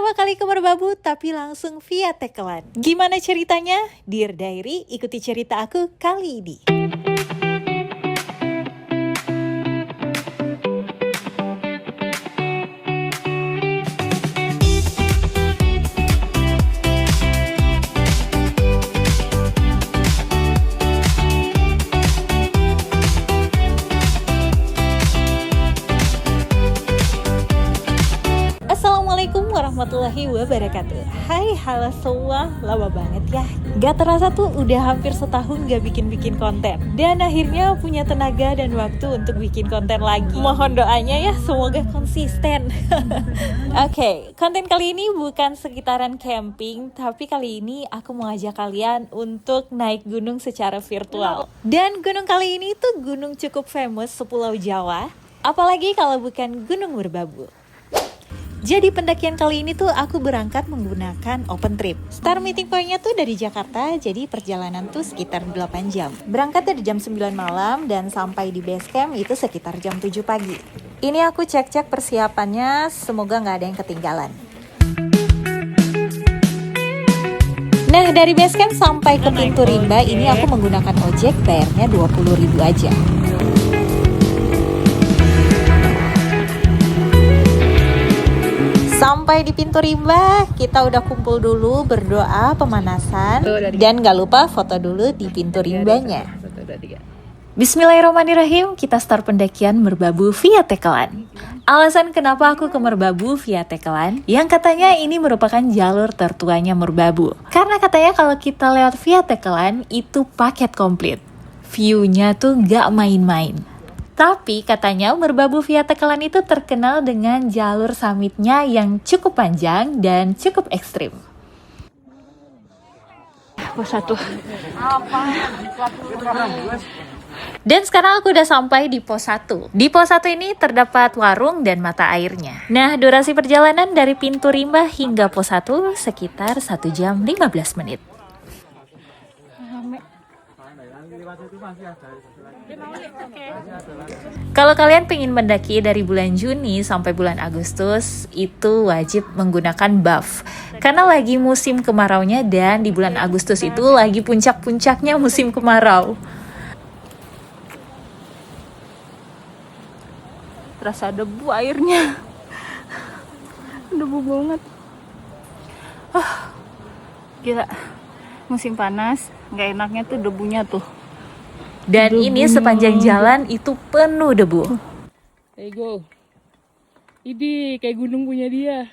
pertama kali ke Merbabu tapi langsung via Tekelan. Gimana ceritanya? Dear Diary, ikuti cerita aku kali ini. Assalamualaikum warahmatullahi wabarakatuh. Hai, halo semua, lama banget ya. Gak terasa tuh udah hampir setahun gak bikin konten. Dan akhirnya punya tenaga dan waktu untuk bikin konten lagi. Mohon doanya ya, semoga konsisten. Oke, konten kali ini bukan sekitaran camping, tapi kali ini aku mau ajak kalian untuk naik gunung secara virtual. Dan gunung kali ini tuh gunung cukup famous sepulau Jawa, apalagi kalau bukan Gunung Merbabu. Jadi pendakian kali ini tuh aku berangkat menggunakan open trip. Start meeting point-nya tuh dari Jakarta, jadi perjalanan tuh sekitar 8 jam. Berangkat dari jam 9 malam dan sampai di base camp itu sekitar jam 7 pagi. Ini aku cek-cek persiapannya, semoga nggak ada yang ketinggalan. Nah, dari base camp sampai ke pintu rimba ini aku menggunakan ojek, bayarnya 20.000 aja. Sampai di pintu rimba, kita udah kumpul dulu, berdoa, pemanasan, dan gak lupa foto dulu di pintu rimbanya. Bismillahirrahmanirrahim, kita start pendakian Merbabu via Tekelan. Alasan kenapa aku ke Merbabu via Tekelan, yang katanya ini merupakan jalur tertuanya Merbabu. Karena katanya kalau kita lewat via Tekelan, itu paket komplit. View-nya tuh gak main-main. Tapi katanya Merbabu via Tekelan itu terkenal dengan jalur summitnya yang cukup panjang dan cukup ekstrim. Pos 1. Dan sekarang aku udah sampai di pos 1. Di pos 1 ini terdapat warung dan mata airnya. Nah, durasi perjalanan dari pintu rimba hingga pos 1 sekitar 1 jam 15 menit. Kalau kalian pengen mendaki dari bulan Juni sampai bulan Agustus, itu wajib menggunakan buff. Karena lagi musim kemaraunya dan di bulan Agustus itu lagi puncak-puncaknya musim kemarau. Terasa debu airnya. Debu banget. Gila. Musim panas, nggak enaknya tuh debunya tuh. Dan debu ini sepanjang jalan itu penuh debu. There you go. Ini kayak gunung punya dia.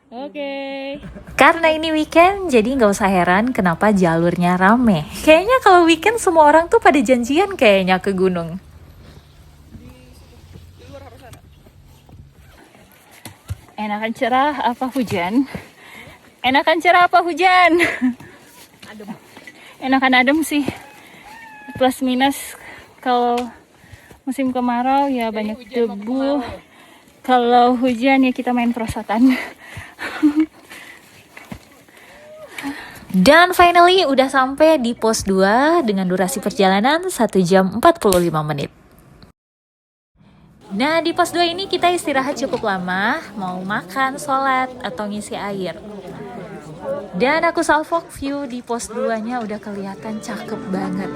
Oke. Karena ini weekend, jadi nggak usah heran kenapa jalurnya rame. Kayaknya kalau weekend semua orang tuh pada janjian kayaknya ke gunung. Enakan cerah apa hujan? Enakan cerah apa hujan? Adem. Enakan adem sih. Plus minus kalau musim kemarau ya banyak debu. Kalau hujan ya kita main perosotan. Dan finally udah sampai di pos 2 dengan durasi perjalanan 1 jam 45 menit. Nah, di pos 2 ini kita istirahat cukup lama, mau makan, sholat, atau ngisi air. Dan aku salvok view di pos 2-nya udah kelihatan cakep banget.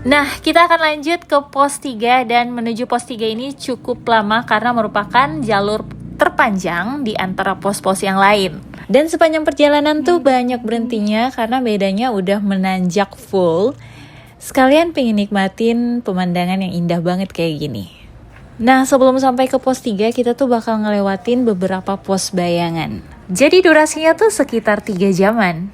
Nah, kita akan lanjut ke pos 3 dan menuju pos 3 ini cukup lama karena merupakan jalur terpanjang di antara pos-pos yang lain. Dan sepanjang perjalanan tuh banyak berhentinya karena bedanya udah menanjak full. Sekalian pengen nikmatin pemandangan yang indah banget kayak gini. Nah, sebelum sampai ke pos 3 kita tuh bakal ngelewatin beberapa pos bayangan. Jadi durasinya tuh sekitar 3 jaman.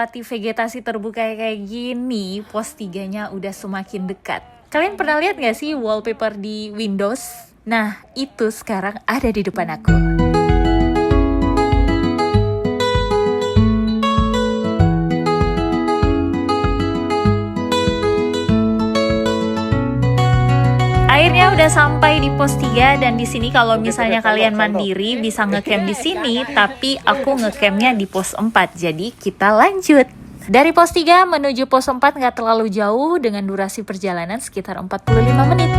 melewati vegetasi terbuka kayak gini, pos 3-nya udah semakin dekat. Kalian pernah lihat gak sih wallpaper di Windows? Nah, itu sekarang ada di depan aku. Akhirnya udah sampai di pos 3 dan di sini kalau misalnya kalian mandiri bisa ngecamp di sini, tapi aku ngecampnya di pos 4. Jadi kita lanjut. Dari pos 3 menuju pos 4 nggak terlalu jauh dengan durasi perjalanan sekitar 45 menit.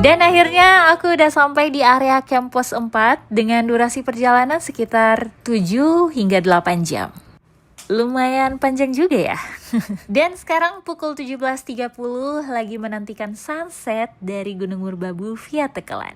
Dan akhirnya aku udah sampai di area camp pos 4 dengan durasi perjalanan sekitar 7 hingga 8 jam. Lumayan panjang juga ya. Dan sekarang pukul 17.30 lagi menantikan sunset dari Gunung Merbabu via Tekelan.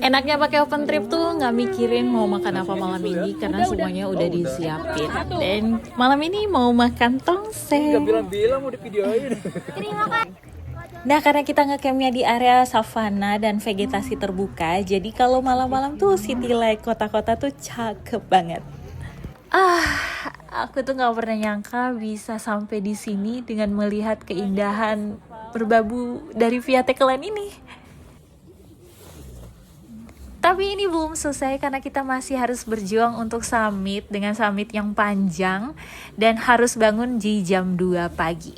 Enaknya pakai open trip tuh nggak mikirin mau makan apa malam ini karena semuanya udah disiapin. Dan malam ini mau makan tongseng. Gak bilang-bilang mau di videoin. Nah, karena kita ngecampnya di area savana dan vegetasi terbuka, jadi kalau malam-malam tuh city light kota-kota tuh cakep banget. Aku tuh nggak pernah nyangka bisa sampai di sini dengan melihat keindahan Merbabu dari via Tekelan ini. Tapi ini belum selesai karena kita masih harus berjuang untuk summit dengan summit yang panjang dan harus bangun di jam 2 pagi.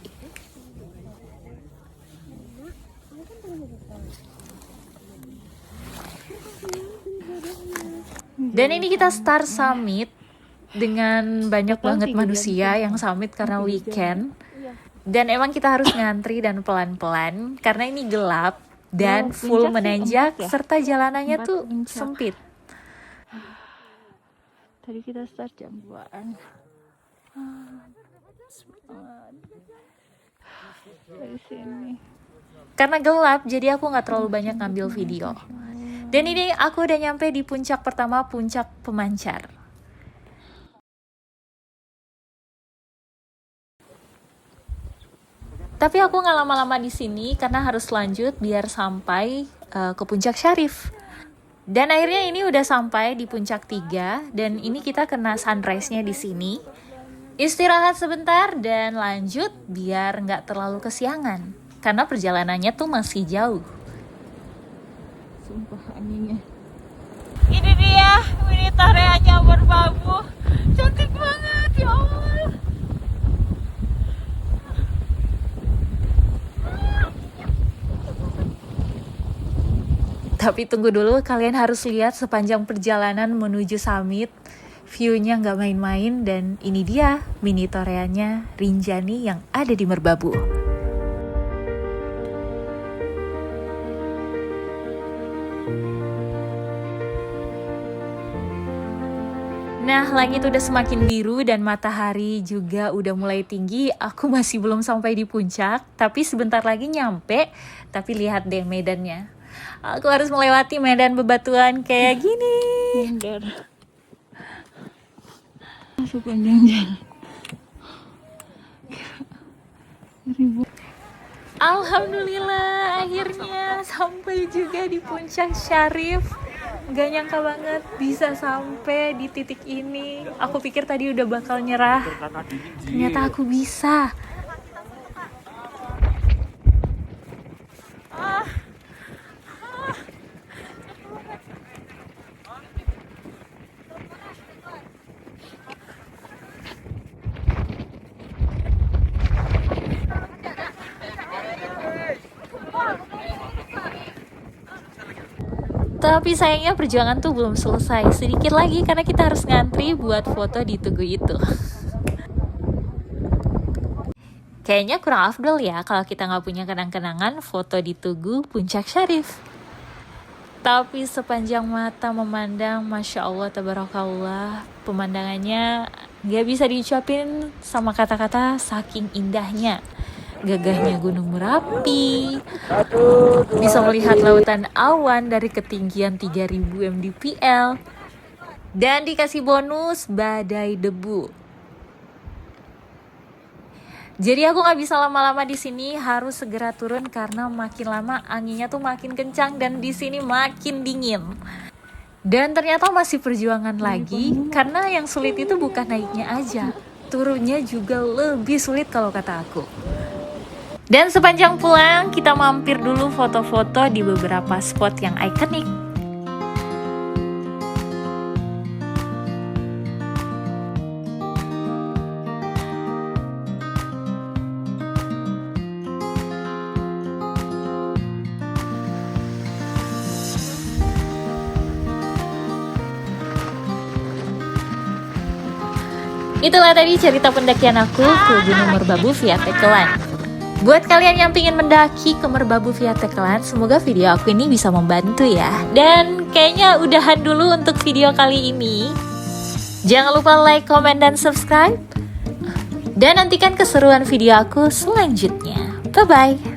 Dan ini kita start summit dengan banyak banget manusia yang summit karena weekend. Dan emang kita harus ngantri dan pelan-pelan karena ini gelap. Dan full menanjak serta jalanannya tuh sempit. Tadi kita start jam 2-an. Dari sini. Karena gelap, jadi aku nggak terlalu banyak ngambil video. Dan ini aku udah nyampe di puncak pertama, puncak pemancar. Tapi aku nggak lama-lama di sini karena harus lanjut biar sampai ke puncak Syarif. Dan akhirnya ini udah sampai di puncak 3 dan ini kita kena sunrise-nya di sini. Istirahat sebentar dan lanjut biar nggak terlalu kesiangan karena perjalanannya tuh masih jauh. Sumpah anginnya. Ini dia Minitoreanya Merbabu. Cantik banget ya Allah. Tapi tunggu dulu, kalian harus lihat sepanjang perjalanan menuju summit. View-nya nggak main-main dan ini dia Minitoreanya Rinjani yang ada di Merbabu. Nah, langit udah semakin biru dan matahari juga udah mulai tinggi. Aku masih belum sampai di puncak, tapi sebentar lagi nyampe. Tapi lihat deh medannya. Aku harus melewati medan bebatuan kayak gini. Bener. Sepanjang jalan. Alhamdulillah, akhirnya sampai juga di puncak Syarif. Gak nyangka banget bisa sampai di titik ini. Aku pikir tadi udah bakal nyerah. Ternyata aku bisa. Tapi sayangnya perjuangan tuh belum selesai. Sedikit lagi karena kita harus ngantri buat foto di Tugu itu. Kayaknya kurang afdol ya kalau kita nggak punya kenang-kenangan foto di Tugu Puncak Syarif. Tapi sepanjang mata memandang, Masya Allah, Tabarakallah, pemandangannya nggak bisa diucapin sama kata-kata saking indahnya. Gagahnya Gunung Merapi, bisa melihat lautan awan dari ketinggian 3000 mdpl, dan dikasih bonus badai debu. Jadi aku nggak bisa lama-lama di sini, harus segera turun karena makin lama anginnya tuh makin kencang dan di sini makin dingin. Dan ternyata masih perjuangan lagi karena yang sulit itu bukan naiknya aja, turunnya juga lebih sulit kalau kata aku. Dan sepanjang pulang kita mampir dulu foto-foto di beberapa spot yang ikonik. Itulah tadi cerita pendakian aku ke Gunung Merbabu via Tekelan. Buat kalian yang ingin mendaki ke Merbabu via Tekelan, semoga video aku ini bisa membantu ya. Dan kayaknya udahan dulu untuk video kali ini. Jangan lupa like, comment, dan subscribe. Dan nantikan keseruan video aku selanjutnya. Bye-bye.